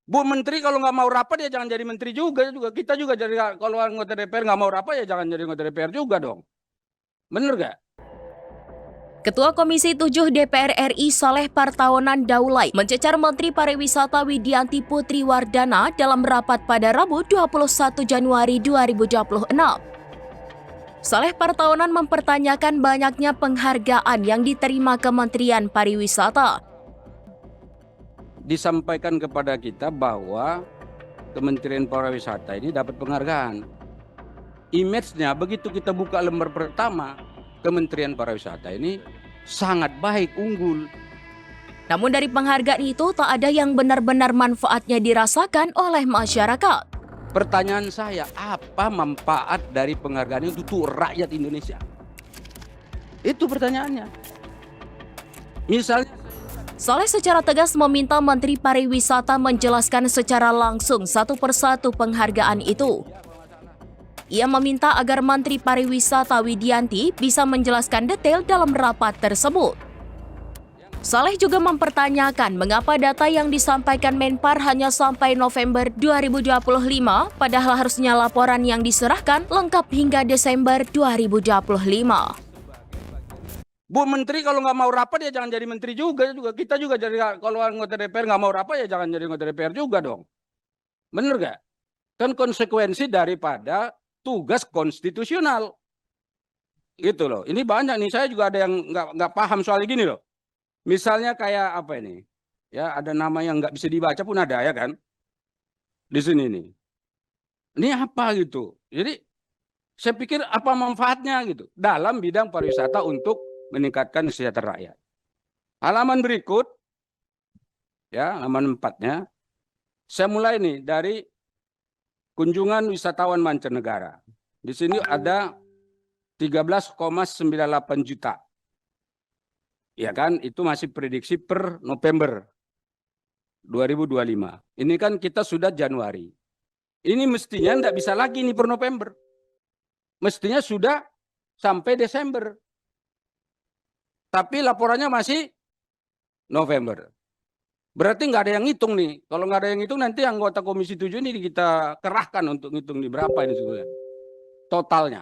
Bu Menteri kalau nggak mau rapat ya jangan jadi menteri juga. Kita juga jadi, kalau anggota DPR nggak mau rapat ya jangan jadi anggota DPR juga dong. Bener nggak? Ketua Komisi 7 DPR RI Saleh Partawanan Daulay mencecar Menteri Pariwisata Widianti Putri Wardana dalam rapat pada Rabu 21 Januari 2026. Saleh Partawanan mempertanyakan banyaknya penghargaan yang diterima Kementerian Pariwisata. Disampaikan kepada kita bahwa Kementerian Pariwisata ini dapat penghargaan. Image-nya begitu kita buka lembar pertama, Kementerian Pariwisata ini sangat baik, unggul. Namun dari penghargaan itu tak ada yang benar-benar manfaatnya dirasakan oleh masyarakat. Pertanyaan saya, apa manfaat dari penghargaan itu untuk rakyat Indonesia? Itu pertanyaannya. Misalnya, Saleh secara tegas meminta Menteri Pariwisata menjelaskan secara langsung satu persatu penghargaan itu. Ia meminta agar Menteri Pariwisata Widianti bisa menjelaskan detail dalam rapat tersebut. Saleh juga mempertanyakan mengapa data yang disampaikan Menpar hanya sampai November 2025, padahal harusnya laporan yang diserahkan lengkap hingga Desember 2025. Bu Menteri kalau nggak mau rapat ya jangan jadi menteri juga. Kita juga jadi, kalau anggota DPR nggak mau rapat ya jangan jadi anggota DPR juga dong. Bener nggak? Kan konsekuensi daripada tugas konstitusional. Gitu loh. Ini banyak nih, saya juga ada yang nggak paham soal gini loh. Misalnya kayak apa ini? Ya, ada nama yang nggak bisa dibaca pun ada ya kan? Di sini nih. Ini apa gitu? Jadi saya pikir apa manfaatnya gitu dalam bidang pariwisata untuk meningkatkan kesejahteraan rakyat. Halaman berikut, ya, halaman 4-nya, saya mulai nih dari kunjungan wisatawan mancanegara. Di sini ada 13,98 juta. Ya kan, itu masih prediksi per November 2025. Ini kan kita sudah Januari. Ini mestinya tidak bisa lagi nih per November. Mestinya sudah sampai Desember. Tapi laporannya masih November. Berarti nggak ada yang ngitung nih. Kalau nggak ada yang ngitung nanti anggota Komisi 7 ini kita kerahkan untuk ngitung nih berapa ini sebenarnya totalnya.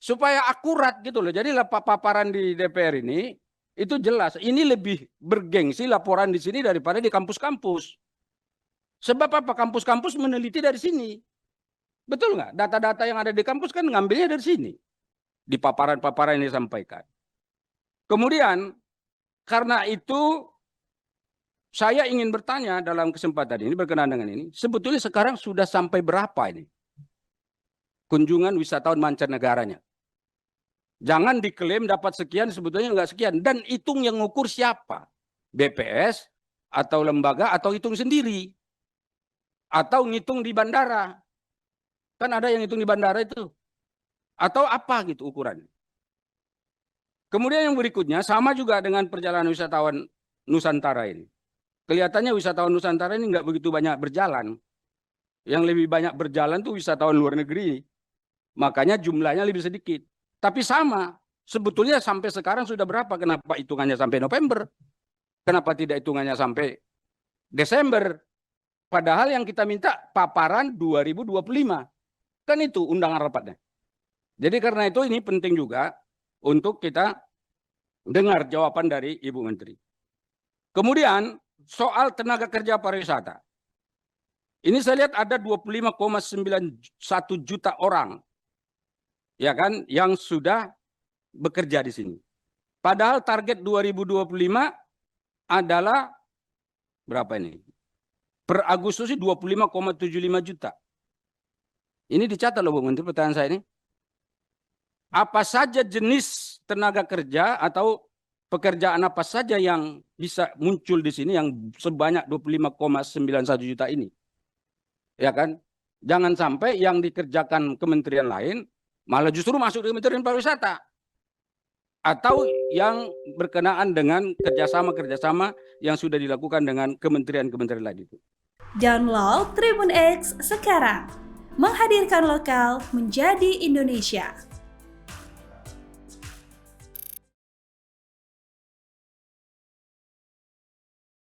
Supaya akurat gitu loh. Jadi paparan di DPR ini itu jelas. Ini lebih bergengsi laporan di sini daripada di kampus-kampus. Sebab apa? Kampus-kampus meneliti dari sini. Betul nggak? Data-data yang ada di kampus kan ngambilnya dari sini. Di paparan-paparan yang disampaikan. Kemudian, karena itu saya ingin bertanya dalam kesempatan ini, berkenaan dengan ini, sebetulnya sekarang sudah sampai berapa ini kunjungan wisatawan mancanegaranya? Jangan diklaim dapat sekian, sebetulnya nggak sekian. Dan hitung yang ngukur siapa? BPS, atau lembaga, atau hitung sendiri? Atau ngitung di bandara? Kan ada yang hitung di bandara itu. Atau apa gitu ukurannya? Kemudian yang berikutnya sama juga dengan perjalanan wisatawan Nusantara ini. Kelihatannya wisatawan Nusantara ini nggak begitu banyak berjalan. Yang lebih banyak berjalan tuh wisatawan luar negeri. Makanya jumlahnya lebih sedikit. Tapi sama, sebetulnya sampai sekarang sudah berapa? Kenapa hitungannya sampai November? Kenapa tidak hitungannya sampai Desember? Padahal yang kita minta paparan 2025. Kan itu undangan rapatnya. Jadi karena itu ini penting juga untuk kita dengar jawaban dari Ibu Menteri. Kemudian soal tenaga kerja pariwisata. Ini saya lihat ada 25,91 juta orang, ya kan, yang sudah bekerja di sini. Padahal target 2025 adalah berapa ini? Per Agustus 25,75 juta. Ini dicatat loh Bu Menteri, pertanyaan saya ini. Apa saja jenis tenaga kerja atau pekerjaan apa saja yang bisa muncul di sini yang sebanyak 25,91 juta ini? Ya kan? Jangan sampai yang dikerjakan kementerian lain malah justru masuk di Kementerian Pariwisata. Atau yang berkenaan dengan kerjasama yang sudah dilakukan dengan kementerian-kementerian lain itu. Download Tribun X sekarang. Menghadirkan lokal menjadi Indonesia.